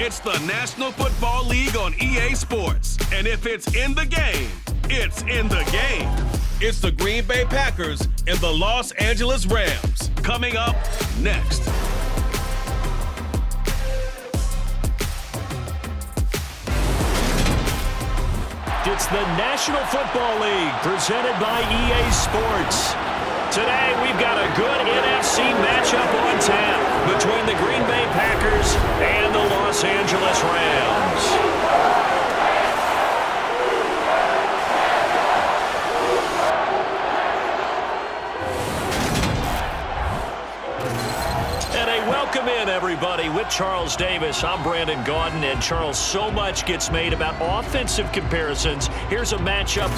It's the National Football League on EA Sports. And if it's in the game, it's in the game. It's the Green Bay Packers and the Los Angeles Rams. Coming up next. It's the National Football League presented by EA Sports. Today, we've got a good NFC matchup on tap between the Green Bay Packers and the Los Angeles Rams. And a welcome in, everybody. With Charles Davis, I'm Brandon Gaudin. And Charles, so much gets made about offensive comparisons. Here's a matchup.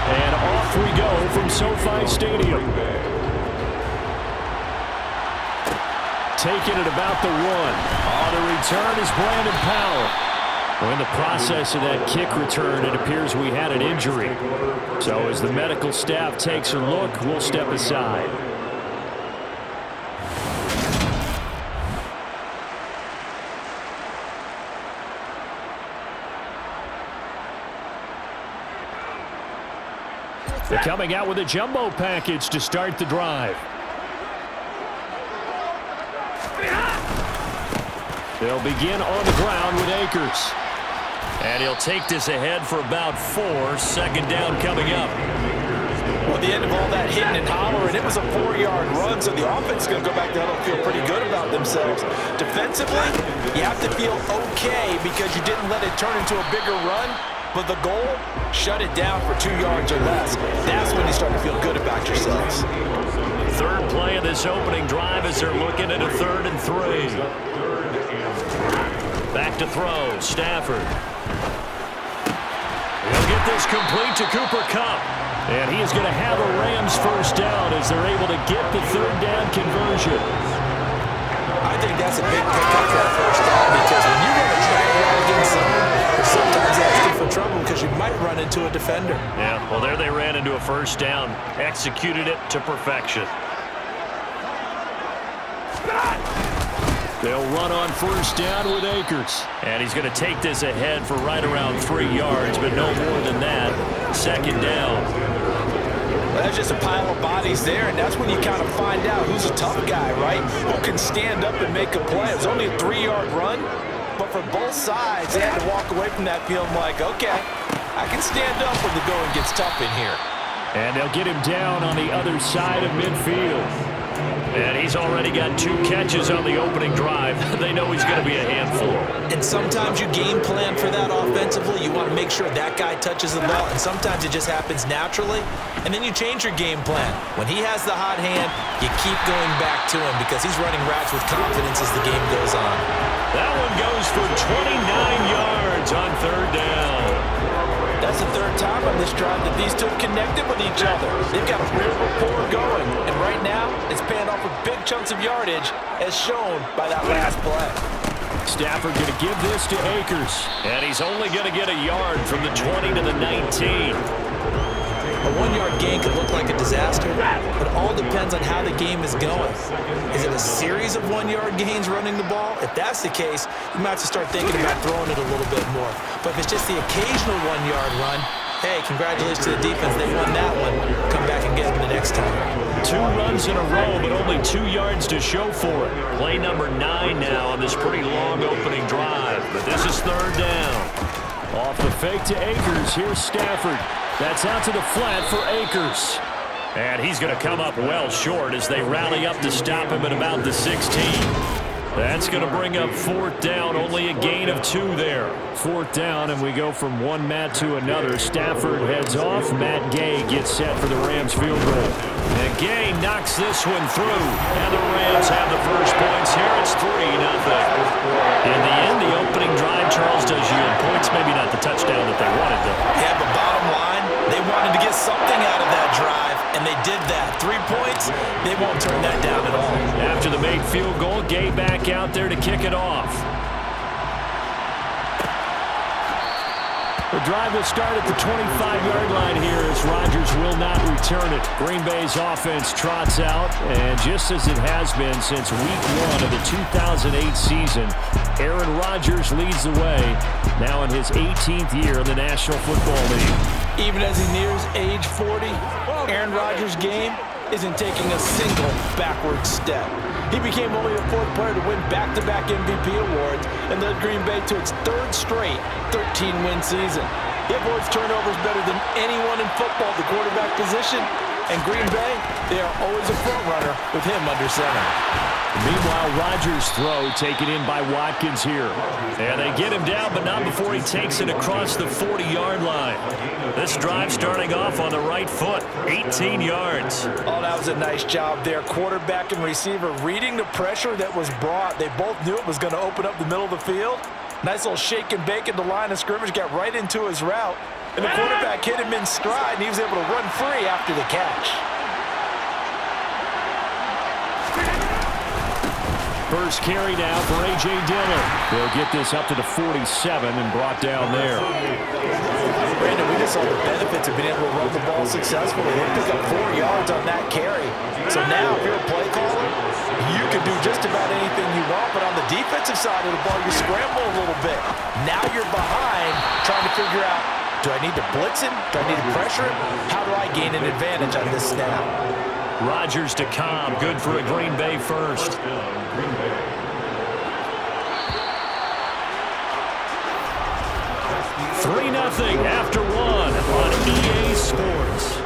And off we go from SoFi Stadium. Taking it about the 1. On the return is Brandon Powell. Well, in the process of that kick return, it appears we had an injury. So as the medical staff takes a look, we'll step aside. They're coming out with a jumbo package to start the drive. They'll begin on the ground with Akers. And he'll take this ahead for about 4. Second down coming up. Well, at the end of all that hitting and hollering, it was a 4-yard run, so the offense is going to go back there and feel pretty good about themselves. Defensively, you have to feel okay because you didn't let it turn into a bigger run. But the goal, shut it down for 2 yards or less. That's when you start to feel good about yourselves. Third play of this opening drive as they're looking at a 3rd and 3. Back to throw, Stafford. He'll get this complete to Cooper Kupp. And he is going to have a Rams first down as they're able to get the 3rd down conversion. I think that's a big pickup for a first down because when you run a drag route against someone, sometimes that's good for trouble because you might run into a defender. Yeah, well, there they ran into a first down. Executed it to perfection. They'll run on first down with Akers. And he's going to take this ahead for right around 3 yards, but no more than that. Second down. Well, that's just a pile of bodies there, and that's when you kind of find out who's a tough guy, right? Who can stand up and make a play. It was only a 3-yard run, but for both sides, they had to walk away from that field like, okay, I can stand up when the going gets tough in here. And they'll get him down on the other side of midfield. And he's already got 2 catches on the opening drive. They know he's going to be a handful. And sometimes you game plan for that offensively. You want to make sure that guy touches the ball, and sometimes it just happens naturally. And then you change your game plan. When he has the hot hand, you keep going back to him because he's running routes with confidence as the game goes on. That one goes for 29 yards on 3rd down. That's the 3rd time on this drive that these two have connected with each other. They've got a real rapport going, and right now it's paying off with big chunks of yardage as shown by that last play. Stafford going to give this to Akers, and he's only going to get a yard from the 20 to the 19. A 1-yard gain could look like a disaster, but it all depends on how the game is going. Is it a series of 1-yard gains running the ball? If that's the case, you might have to start thinking about throwing it a little bit more. But if it's just the occasional 1-yard run, hey, congratulations to the defense. They won that one. Come back and get them the next time. 2 runs in a row, but only 2 yards to show for it. Play number 9 now on this pretty long opening drive, but this is 3rd down. Off the fake to Akers, here's Stafford. That's out to the flat for Akers. And he's going to come up well short as they rally up to stop him at about the 16. That's going to bring up 4th down, only a gain of 2 there. 4th down, and we go from one mat to another. Stafford heads off. Matt Gay gets set for the Rams field goal. And Gay knocks this one through. And the Rams have the first points here. It's 3-0. In the end, the opening drive, Charles, does yield points. Maybe not the touchdown that they wanted, though. Yeah, but bottom line, they wanted to get something out of that drive, and they did that. 3 points, they won't turn that down at all. After the made field goal, Gay back out there to kick it off. The drive will start at the 25-yard line here as Rodgers will not return it. Green Bay's offense trots out, and just as it has been since week 1 of the 2008 season, Aaron Rodgers leads the way, now in his 18th year in the National Football League. Even as he nears age 40, Aaron Rodgers' game isn't taking a single backward step. He became only the 4th player to win back-to-back MVP awards and led Green Bay to its 3rd straight 13-win season. He avoids turnovers better than anyone in football at the quarterback position, and Green Bay, they are always a front runner with him under center. Meanwhile, Rodgers' throw taken in by Watkins here. And they get him down, but not before he takes it across the 40-yard line. This drive starting off on the right foot, 18 yards. Oh, that was a nice job there. Quarterback and receiver reading the pressure that was brought. They both knew it was going to open up the middle of the field. Nice little shake and bake at the line of scrimmage, got right into his route. And the quarterback hit him in stride, and he was able to run free after the catch. First carry now for A.J. Dillon. They'll get this up to the 47 and brought down there. Brandon, we just saw the benefits of being able to run the ball successfully. They pick up 4 yards on that carry. So now, if you're a play caller, you can do just about anything you want, but on the defensive side of the ball, you scramble a little bit. Now you're behind, trying to figure out, do I need to blitz him? Do I need to pressure him? How do I gain an advantage on this snap? Rodgers to Cobb, good for a Green Bay first. 3-0 after 1 on EA Sports.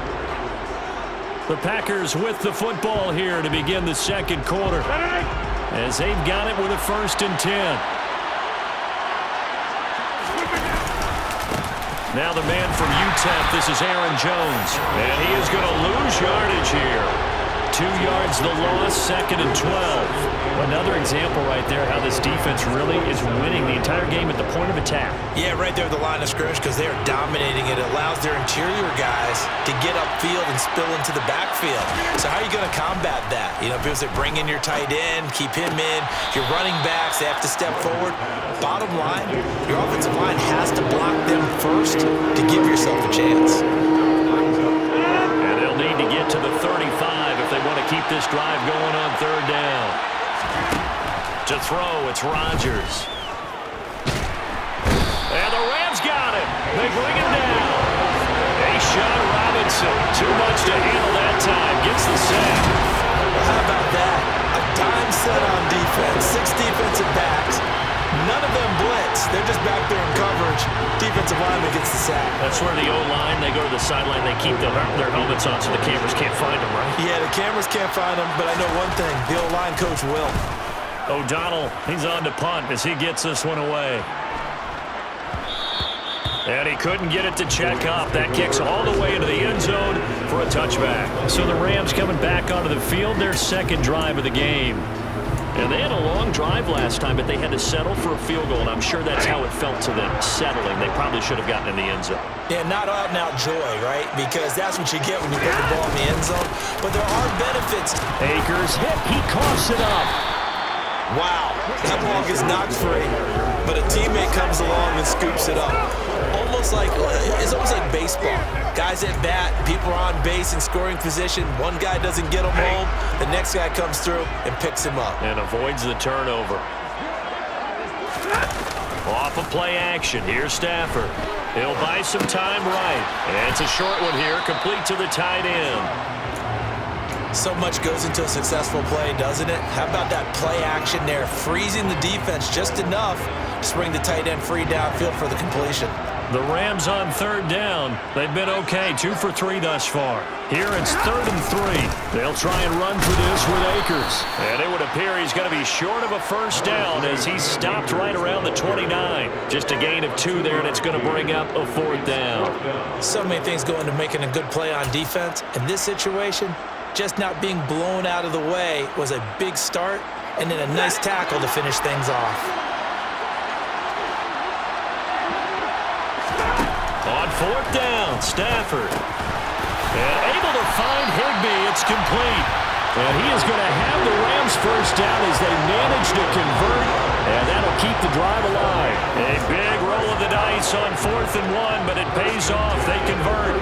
The Packers with the football here to begin the second quarter, as they've got it with a 1st and 10. Now the man from UTEP, this is Aaron Jones, and he is going to lose yardage here. 2 yards the loss, 2nd and 12. Another example right there how this defense really is winning the entire game at the point of attack. Yeah, right there at the line of scrimmage because they are dominating it. It allows their interior guys to get upfield and spill into the backfield. So how are you going to combat that? You know, because they bring in your tight end, keep him in. Your running backs, they have to step forward. Bottom line, your offensive line has to block them first to give yourself a chance. And they'll need to get to the 35 if they want to keep this drive going on 3rd down. To throw, it's Rodgers. And the Rams got him. They bring him down. A'Shawn Robinson, too much to handle that time. Gets the sack. Well, how about that? A dime set on defense. 6 defensive backs. None of them blitz. They're just back there in coverage. Defensive lineman gets the sack. That's where the O-line, they go to the sideline, they keep their helmets on so the cameras can't find them, right? Yeah, the cameras can't find them, but I know one thing. The O-line coach will. O'Donnell, he's on to punt as he gets this one away. And he couldn't get it to check up. That kicks all the way into the end zone for a touchback. So the Rams coming back onto the field, their 2nd drive of the game. And they had a long drive last time, but they had to settle for a field goal, and I'm sure that's how it felt to them, settling. They probably should have gotten in the end zone. Yeah, not out-and-out joy, right? Because that's what you get when you put the ball in the end zone. But there are benefits. Akers hit. He coughs it up. Wow, that ball gets knocked free, but a teammate comes along and scoops it up. It's almost like baseball. Guys at bat, people are on base in scoring position. One guy doesn't get him home, the next guy comes through and picks him up. And avoids the turnover. Off of play action, here's Stafford. He'll buy some time right. And it's a short one here, complete to the tight end. So much goes into a successful play, doesn't it? How about that play action there, freezing the defense just enough to bring the tight end free downfield for the completion. The Rams on 3rd down. They've been okay, 2 for 3 thus far. Here it's 3rd and 3. They'll try and run for this with Akers. And it would appear he's going to be short of a 1st down as he's stopped right around the 29. Just a gain of 2 there, and it's going to bring up a 4th down. So many things go into making a good play on defense. In this situation, just not being blown out of the way was a big start, and then a nice tackle to finish things off. On 4th down, Stafford. And able to find Higbee. It's complete. And he is going to have the Rams 1st down as they manage to convert And that'll keep the drive alive. A big roll of the dice on 4th and 1, but it pays off. They convert.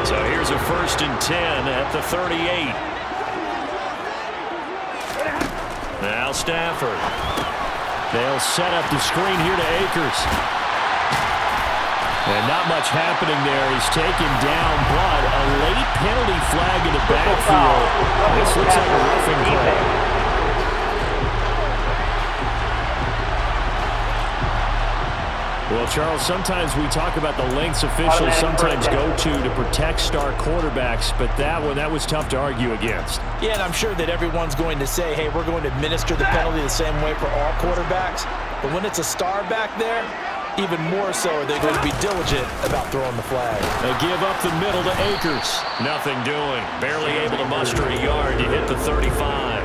So here's a 1st and 10 at the 38. Now Stafford. They'll set up the screen here to Akers. And not much happening there. He's taken down, but a late penalty flag in the backfield. This looks like a roughing play. Well, Charles, sometimes we talk about the lengths officials sometimes go to protect star quarterbacks, but that was tough to argue against. Yeah, and I'm sure that everyone's going to say, hey, we're going to administer the penalty the same way for all quarterbacks. But when it's a star back there, even more so are they going to be diligent about throwing the flag. They give up the middle to Akers. Nothing doing. Barely able to muster a yard to hit the 35.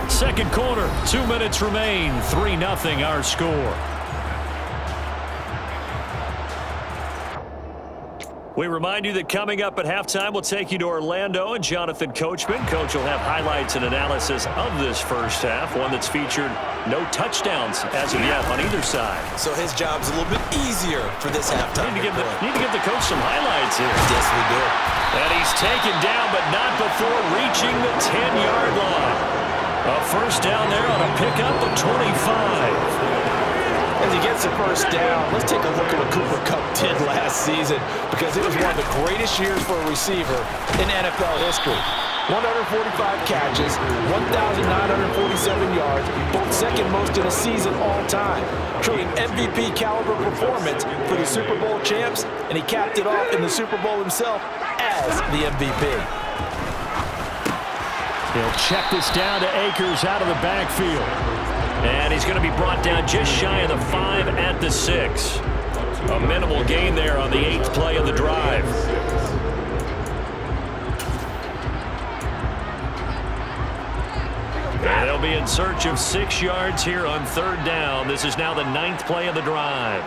Second quarter, 2 minutes remain, 3-0 our score. We remind you that coming up at halftime, we'll take you to Orlando and Jonathan Coachman. Coach will have highlights and analysis of this first half, one that's featured no touchdowns as of yet on either side. So his job's a little bit easier for this halftime. Need to give the coach some highlights here. Yes, we do. And he's taken down, but not before reaching the 10-yard line. A first down there on a pickup of 25. As he gets the first down, let's take a look at what Cooper Kupp did last season, because it was one of the greatest years for a receiver in NFL history. 145 catches, 1,947 yards, both second most in a season all time. Truly an MVP caliber performance for the Super Bowl champs, and he capped it off in the Super Bowl himself as the MVP. He'll check this down to Akers out of the backfield. And he's going to be brought down just shy of the 5 at the 6. A minimal gain there on the 8th play of the drive. And they'll be in search of 6 yards here on 3rd down. This is now the 9th play of the drive.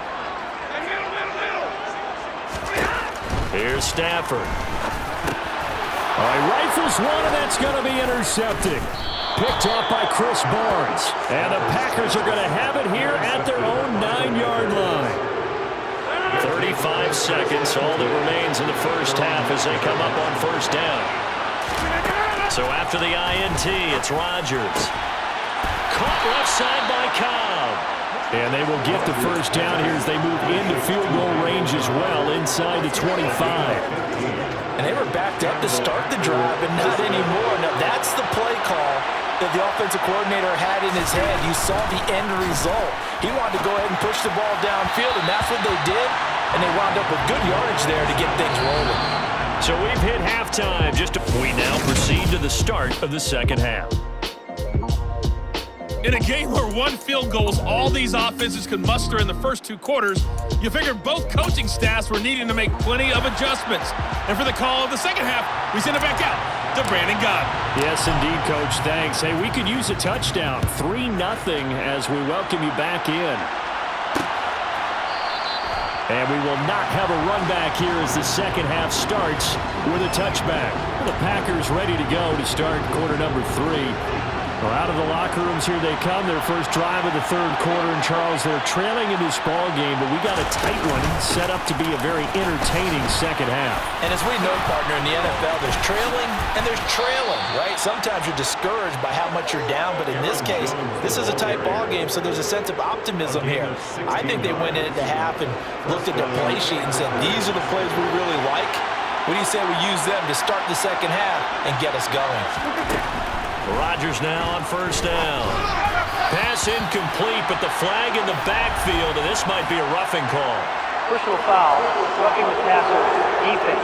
Here's Stafford. All right, rifles one, and that's going to be intercepted. Picked off by Chris Barnes. And the Packers are going to have it here at their own 9-yard line. 35 seconds, all that remains in the first half as they come up on 1st down. So after the INT, it's Rodgers. Caught left side by Cobb. And they will get the first down here as they move into field goal range as well, inside the 25. And they were backed up to start the drive, but not anymore. Now, that's the play call that the offensive coordinator had in his head. You saw the end result. He wanted to go ahead and push the ball downfield, and that's what they did. And they wound up with good yardage there to get things rolling. So we've hit halftime. We now proceed to the start of the second half. In a game where one field goal is all these offenses could muster in the first 2 quarters, you figured both coaching staffs were needing to make plenty of adjustments. And for the call of the second half, we send it back out to Brandon Gott. Yes, indeed, Coach. Thanks. Hey, we could use a touchdown. 3-0 as we welcome you back in. And we will not have a run back here as the second half starts with a touchback. The Packers ready to go to start quarter number 3. Well, out of the locker rooms here they come. Their first drive of the 3rd quarter. And, Charles, they're trailing in this ball game, but we got a tight one set up to be a very entertaining second half. And as we know, partner, in the NFL, there's trailing and there's trailing, right? Sometimes you're discouraged by how much you're down, but in this case, this is a tight ball game, so there's a sense of optimism here. I think they went into half and looked at their play sheet and said, these are the plays we really like. What do you say we use them to start the second half and get us going? Rodgers now on 1st down. Pass incomplete, but the flag in the backfield, and this might be a roughing call. Personal foul, roughing the passer, defense.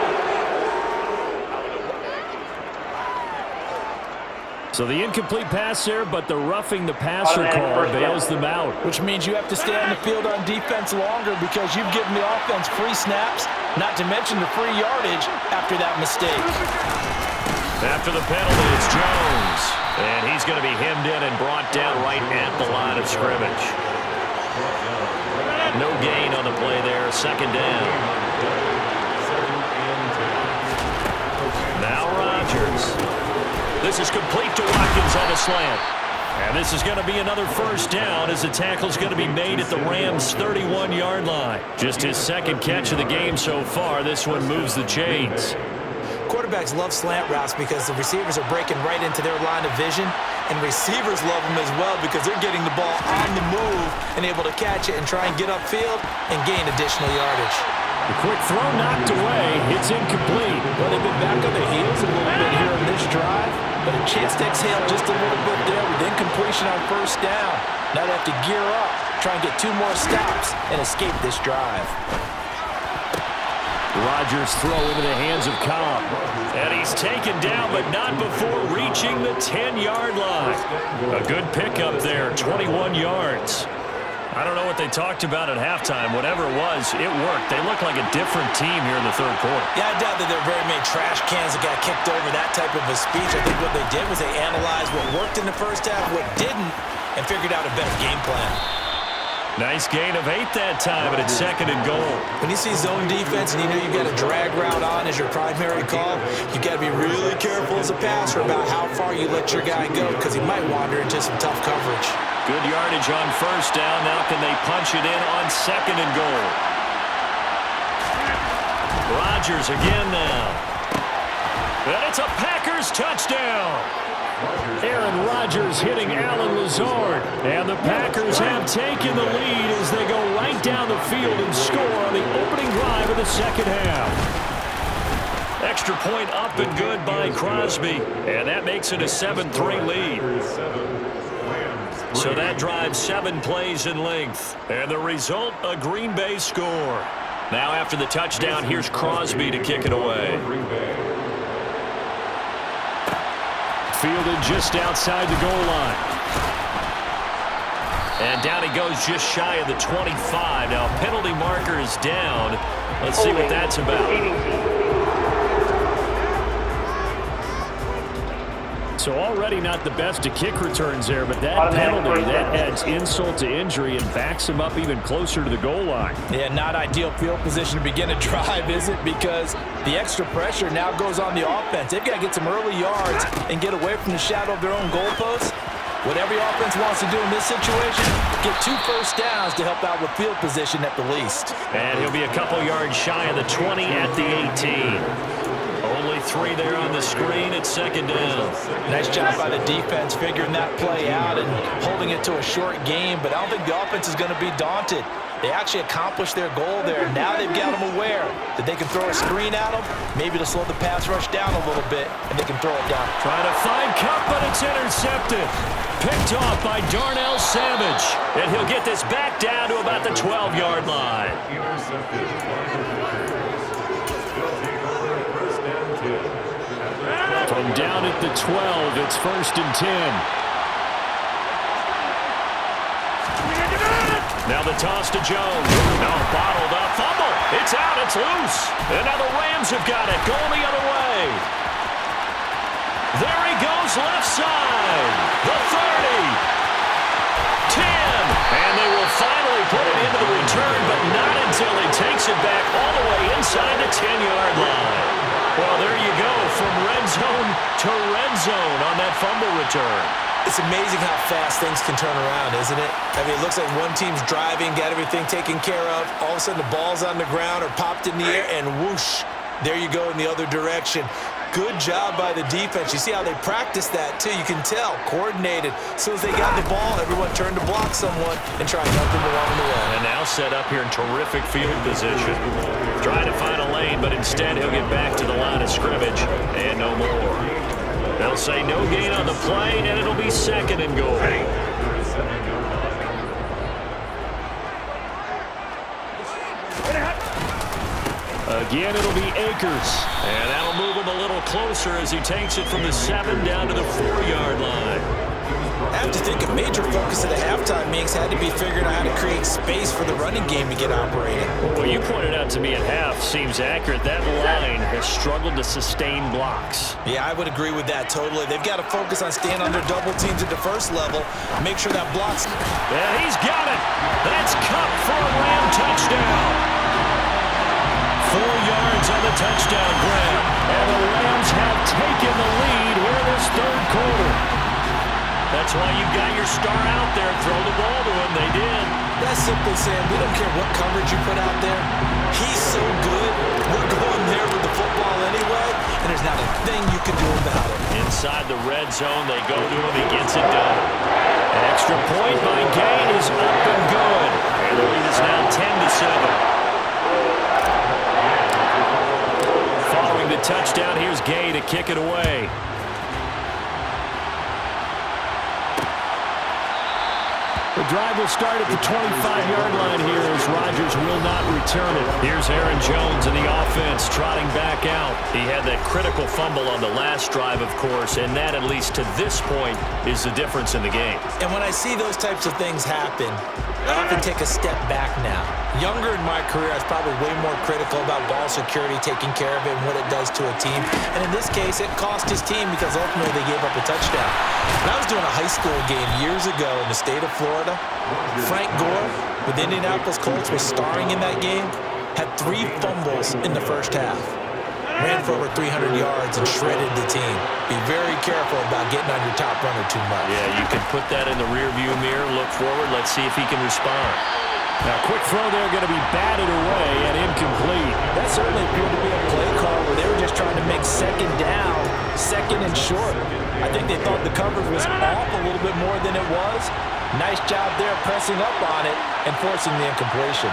So the incomplete pass there, but the roughing the passer call bails them out. Which means you have to stay on the field on defense longer because you've given the offense free snaps, not to mention the free yardage after that mistake. After the penalty, it's Jones. And he's going to be hemmed in and brought down right at the line of scrimmage. No gain on the play there, 2nd down. Rodgers. This is complete to Watkins on a slant. And this is going to be another first down as the tackle's going to be made at the Rams' 31-yard line. Just his second catch of the game so far. This one moves the chains. Quarterbacks love slant routes because the receivers are breaking right into their line of vision, and receivers love them as well because they're getting the ball on the move and able to catch it and try and get upfield and gain additional yardage. The quick throw knocked away. It's incomplete. Well, they've been back on their heels a little bit here in this drive, but a chance to exhale just a little bit there with incompletion on first down. Now they have to gear up, try and get 2 more stops, and escape this drive. Rodgers throw into the hands of Cobb. And he's taken down, but not before reaching the 10-yard line. A good pickup there, 21 yards. I don't know what they talked about at halftime. Whatever it was, it worked. They look like a different team here in the third quarter. Yeah, I doubt that there are very many trash cans that got kicked over that type of a speech. I think what they did was they analyzed what worked in the first half, what didn't, and figured out a better game plan. Nice gain of 8 that time, but it's 2nd and goal. When you see zone defense and you know you've got a drag route on as your primary call, you've got to be really careful as a passer about how far you let your guy go because he might wander into some tough coverage. Good yardage on first down. Now can they punch it in on 2nd and goal? Rodgers again now. And it's a Packers touchdown. Aaron Rodgers hitting Alan Lazard. And the Packers have taken the lead as they go right down the field and score on the opening drive of the second half. Extra point up and good by Crosby. And that makes it a 7-3 lead. So that drives 7 plays in length. And the result, a Green Bay score. Now after the touchdown, here's Crosby to kick it away. Fielded just outside the goal line. And down he goes just shy of the 25. Now penalty marker is down. Let's see what that's about. So already not the best to kick returns there, but that penalty, that adds insult to injury and backs him up even closer to the goal line. Yeah, not ideal field position to begin a drive, is it? Because the extra pressure now goes on the offense. They've got to get some early yards and get away from the shadow of their own goalposts. What every offense wants to do in this situation, get 2 first downs to help out with field position at the least. And he'll be a couple yards shy of the 20 at the 18. Only 3 there on the screen. It's 2nd down. Nice job by the defense figuring that play out and holding it to a short game, but I don't think the offense is going to be daunted. They actually accomplished their goal there. Now they've got them aware that they can throw a screen at them, maybe to slow the pass rush down a little bit, and they can throw it down. Trying to find Cup, but it's intercepted. Picked off by Darnell Savage. And he'll get this back down to about the 12-yard line. From down at the 12, it's 1st and 10. Now the toss to Jones. No, bottled up. Fumble. It's out. It's loose. And now the Rams have got it. Going the other way. There he goes, left side. The 30. 10. And they will finally put it into the return, but not until he takes it back all the way inside the 10-yard line. Well, there you go, from red zone to red zone on that fumble return. It's amazing how fast things can turn around, isn't it? I mean, it looks like one team's driving, got everything taken care of. All of a sudden, the ball's on the ground or popped in the air, and whoosh, there you go in the other direction. Good job by the defense. You see how they practiced that, too. You can tell, coordinated. As soon as they got the ball, everyone turned to block someone and try to help them along the way. And now set up here in terrific field position. Trying to find a lane, but instead he'll get back to the line of scrimmage. And no more. They'll say no gain on the play, and it'll be 2nd and goal. Again, it'll be Akers. And that'll move him a little closer as he takes it from the 7 down to the 4-yard line. I have to think a major focus of the halftime meetings had to be figuring out how to create space for the running game to get operating. Well, you pointed out to me at half seems accurate. That line has struggled to sustain blocks. Yeah, I would agree with that totally. They've got to focus on staying under double teams at the first level, make sure that blocks. Yeah, he's got it. That's Cup for a Ram touchdown. 4 yards on the touchdown grab. And the Rams have taken the lead here in this third quarter. That's why you got your star out there. Throw the ball to him. They did. That's simply saying we don't care what coverage you put out there. He's so good. We're going there with the football anyway, and there's not a thing you can do about it. Inside the red zone, they go to him. He gets it done. An extra point by Gain is up and good. And the lead is now 10-7. Following the touchdown, here's Gay to kick it away. The drive will start at the 25-yard line here as Rodgers will not return it. Here's Aaron Jones in the offense trotting back out. He had that critical fumble on the last drive, of course, and that, at least to this point, is the difference in the game. And when I see those types of things happen, I often take a step back now. Younger in my career, I was probably way more critical about ball security, taking care of it, and what it does to a team. And in this case, it cost his team because ultimately they gave up a touchdown. When I was doing a high school game years ago in the state of Florida, Frank Gore with the Indianapolis Colts was starring in that game, had 3 fumbles in the first half. Ran for over 300 yards and shredded the team. Be very careful about getting on your top runner too much. Yeah, you can put that in the rearview mirror, look forward, let's see if he can respond. Now, quick throw there, going to be batted away and incomplete. That certainly appeared to be a play call where they were just trying to make second down, second and short. I think they thought the coverage was off a little bit more than it was. Nice job there pressing up on it and forcing the incompletion.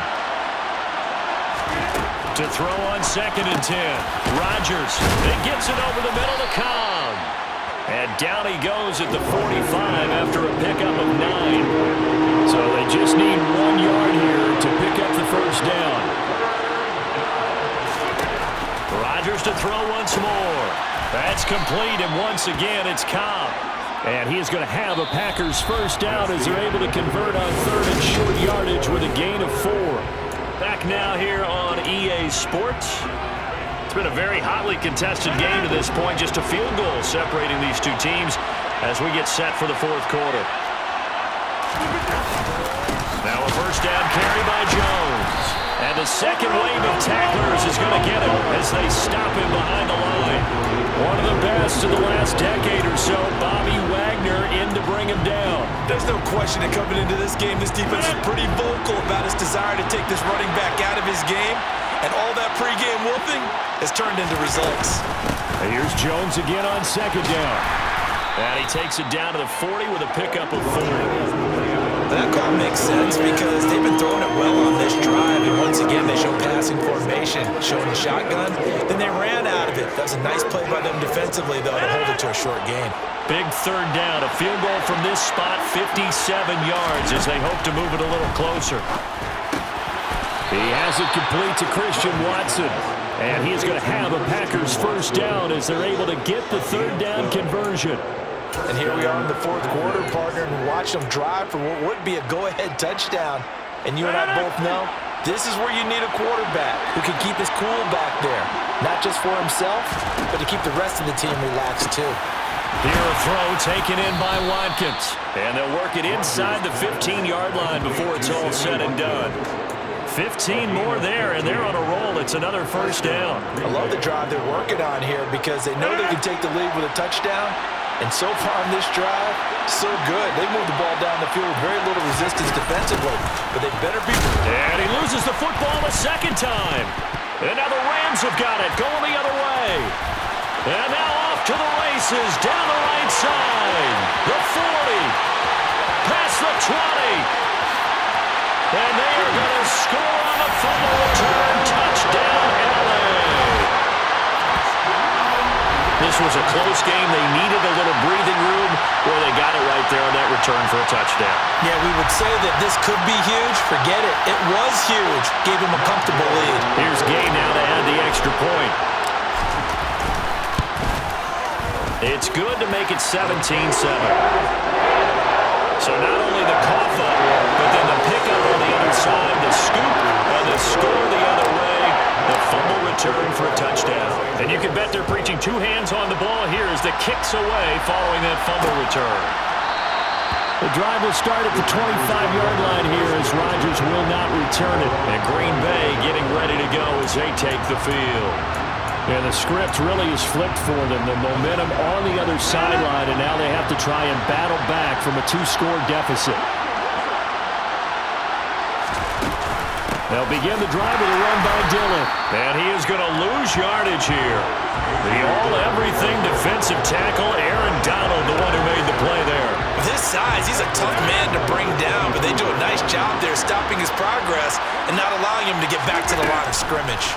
To throw on 2nd and 10. Rodgers, it gets it over the middle to Cobb. And down he goes at the 45 after a pickup of 9. So they just need 1 yard here to pick up the first down. Rodgers to throw once more. That's complete, and once again it's Cobb. And he is going to have a Packers first down as they're able to convert on 3rd and short yardage with a gain of 4. Back now here on EA Sports. It's been a very hotly contested game to this point. Just a field goal separating these two teams as we get set for the 4th quarter. Now a first down carry by Jones. And the second wave of tacklers is going to get him as they stop him behind the line. One of the best in the last decade or so, Bobby Wagner in to bring him down. There's no question that coming into this game, this defense is pretty vocal about its desire to take this running back out of his game. And all that pregame whooping has turned into results. And here's Jones again on 2nd down. And he takes it down to the 40 with a pickup of 4. That call makes sense because they've been throwing it well on this drive, and once again they show passing formation, showing the shotgun. Then they ran out of it. That was a nice play by them defensively, though, to hold it to a short gain. Big 3rd down, a field goal from this spot, 57 yards as they hope to move it a little closer. He has it complete to Christian Watson, and he is going to have a Packers first down as they're able to get the 3rd down conversion. And here we are in the 4th quarter, partner, and watch them drive for what would be a go-ahead touchdown. And you and I both know this is where you need a quarterback who can keep his cool back there. Not just for himself, but to keep the rest of the team relaxed too. Here a throw taken in by Watkins. And they'll work it inside the 15-yard line before it's all said and done. 15 more there, and they're on a roll. It's another first down. I love the drive they're working on here because they know they can take the lead with a touchdown. And so far on this drive, so good. They moved the ball down the field with very little resistance defensively. But they better be... And he loses the football a second time. And now the Rams have got it, going the other way. And now off to the races, down the right side. The 40. Past the 20. And they are going to score on the fumble return. Touchdown, LA. This was a close game. They needed a little breathing room. Well, they got it right there on that return for a touchdown. Yeah, we would say that this could be huge. Forget it. It was huge. Gave him a comfortable lead. Here's Gay now to add the extra point. It's good to make it 17-7. So not only the cough up, but then the pickup on the other side, the scoop, and the score the other way. The fumble return for a touchdown. And you can bet they're preaching 2 hands on the ball here as the kick's away following that fumble return. The drive will start at the 25-yard line here as Rodgers will not return it. And Green Bay getting ready to go as they take the field. And the script really is flipped for them. The momentum on the other sideline, and now they have to try and battle back from a 2-score deficit. They'll begin the drive with a run by Dillon. And he is going to lose yardage here. The all-everything defensive tackle, Aaron Donald, the one who made the play there. With his size, he's a tough man to bring down, but they do a nice job there stopping his progress and not allowing him to get back to the line of scrimmage.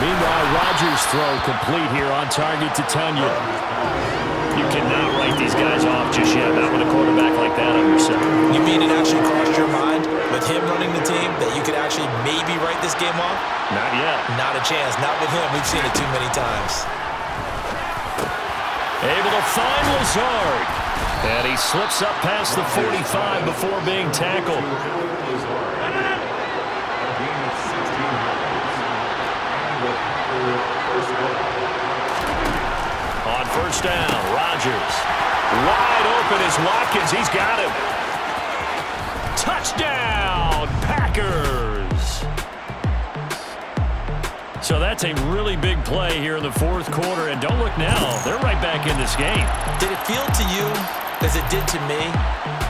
Meanwhile, Rodgers' throw complete here on target to Tunyon. You cannot write these guys off just yet, not with a quarterback like that on your side. You mean it actually crossed your mind with him running the team that you could actually maybe write this game off? Not yet. Not a chance. Not with him. We've seen it too many times. Able to find Lazard. And he slips up past the 45 before being tackled. On first down, Rodgers. Wide open is Watkins. He's got him. Touchdown, Packers. So that's a really big play here in the fourth quarter. And don't look now. They're right back in this game. Did it feel to you, as it did to me,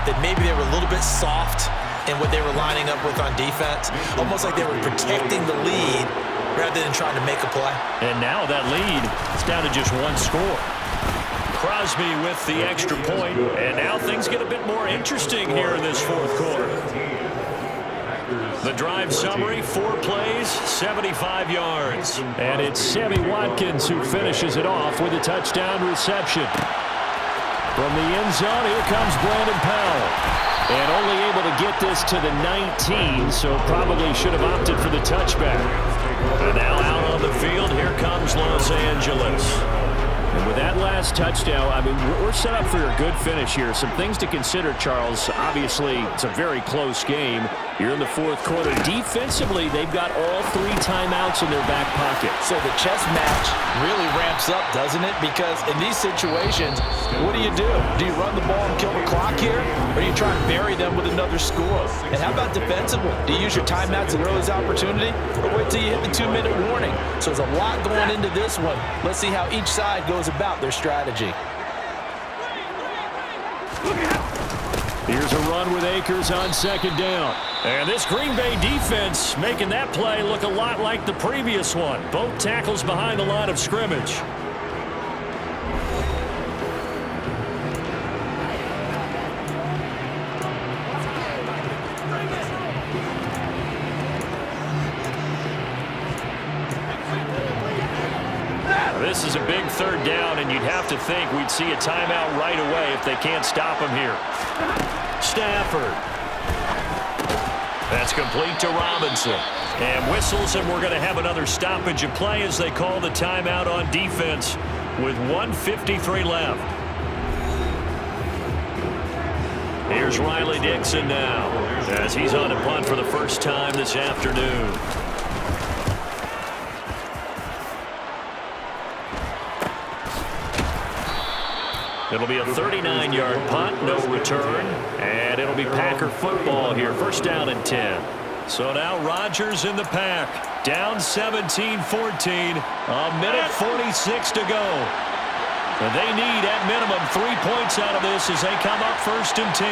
that maybe they were a little bit soft in what they were lining up with on defense? Almost like they were protecting the lead rather than trying to make a play. And now that lead is down to just one score. Crosby with the extra point, and now things get a bit more interesting here in this fourth quarter. The drive summary, 4 plays, 75 yards. And it's Sammy Watkins who finishes it off with a touchdown reception. From the end zone, here comes Brandon Powell. And only able to get this to the 19, so probably should have opted for the touchback. And now out on the field, here comes Los Angeles. And with that last touchdown, I mean, we're set up for a good finish here. Some things to consider, Charles. Obviously, it's a very close game. You're in the fourth quarter. Defensively, they've got all 3 timeouts in their back pocket. So the chess match really ramps up, doesn't it? Because in these situations, what do? Do you run the ball and kill the clock here? Or do you try and bury them with another score? And how about defensively? Do you use your timeouts and early opportunity? Or wait till you hit the 2-minute warning? So there's a lot going into this one. Let's see how each side goes about their strategy. Here's a run with Akers on second down. And this Green Bay defense making that play look a lot like the previous one. Both tackles behind the line of scrimmage. This is a big third down, and you'd have to think we'd see a timeout right away if they can't stop him here. Stafford. That's complete to Robinson. And whistles, and we're going to have another stoppage of play as they call the timeout on defense with 1:53 left. Here's Riley Dixon now as he's on a punt for the first time this afternoon. It'll be a 39-yard punt, no return, and it'll be Packer football here. First down and 10. So now Rodgers in the pack. Down 17-14. A minute 46 to go. And they need, at minimum, 3 points out of this as they come up first and 10.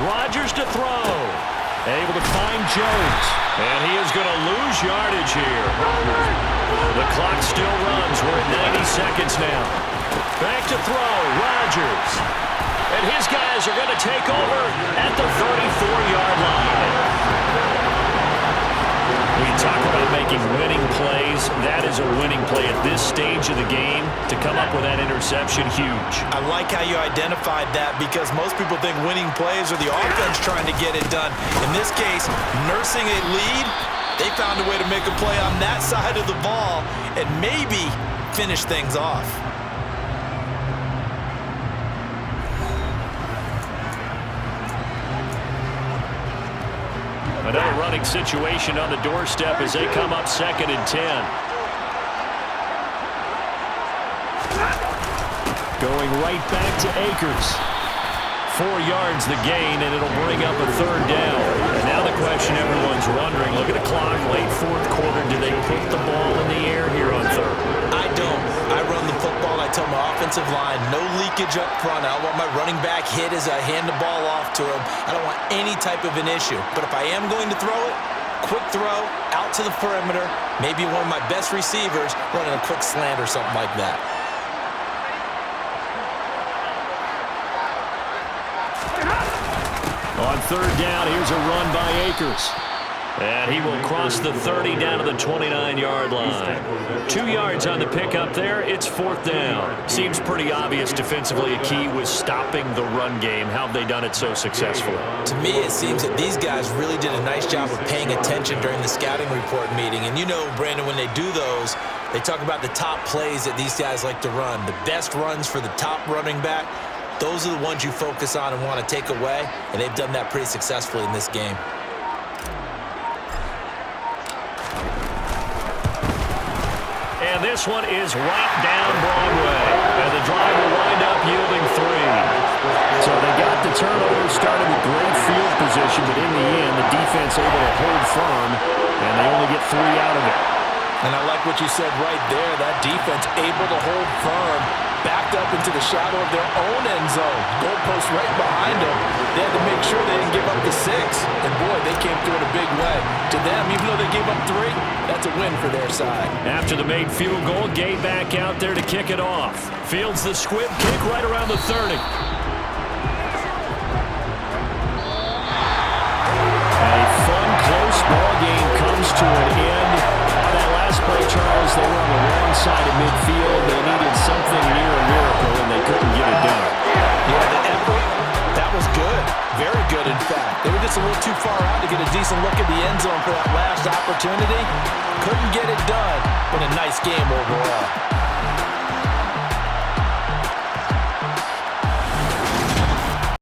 Rodgers to throw. Able to find Jones. And he is going to lose yardage here. The clock still runs. We're at 90 seconds now. Back to throw, Rodgers. And his guys are going to take over at the 34-yard line. When you talk about making winning plays, that is a winning play at this stage of the game. To come up with that interception, huge. I like how you identified that because most people think winning plays are the offense trying to get it done. In this case, nursing a lead, they found a way to make a play on that side of the ball and maybe finish things off. Another running situation on the doorstep as they come up second and 10. Going right back to Akers. 4 yards the gain, and it'll bring up a third down. And now the question everyone's wondering, look at the clock, late fourth quarter, do they put the ball in the air here on third? I don't. I run the football. I tell my offensive line, no leakage up front. I don't want my running back hit as I hand the ball off to him. I don't want any type of an issue. But if I am going to throw it, quick throw, out to the perimeter, maybe one of my best receivers running a quick slant or something like that. On third down, here's a run by Akers. And he will cross the 30 down to the 29-yard line. 2 yards on the pickup there. It's fourth down. Seems pretty obvious defensively a key was stopping the run game. How have they done it so successfully? To me, it seems that these guys really did a nice job of paying attention during the scouting report meeting. And you know, Brandon, when they do those, they talk about the top plays that these guys like to run. The best runs for the top running back, those are the ones you focus on and want to take away. And they've done that pretty successfully in this game. And this one is right down Broadway. And the drive will wind up yielding 3. So they got the turnover started with great field position, but in the end, the defense able to hold firm, and they only get 3 out of it. And I like what you said right there. That defense able to hold firm, backed up into the shadow of their own end zone. Goalpost right behind them. They had to make sure they didn't give up the 6. And boy, they came through in a big way. To them, even though they gave up 3, that's a win for their side. After the made field goal, Gay back out there to kick it off. Fields the squib kick right around the 30. A fun, close ball game comes to an end. That last play, Charles, they were on the wrong side of midfield. They needed something near a miracle, and they couldn't get it done. Yeah, the effort, that was good. Very good, in fact. They were just a little too far out to get a decent look at the end zone for that last opportunity. Couldn't get it done, but a nice game overall.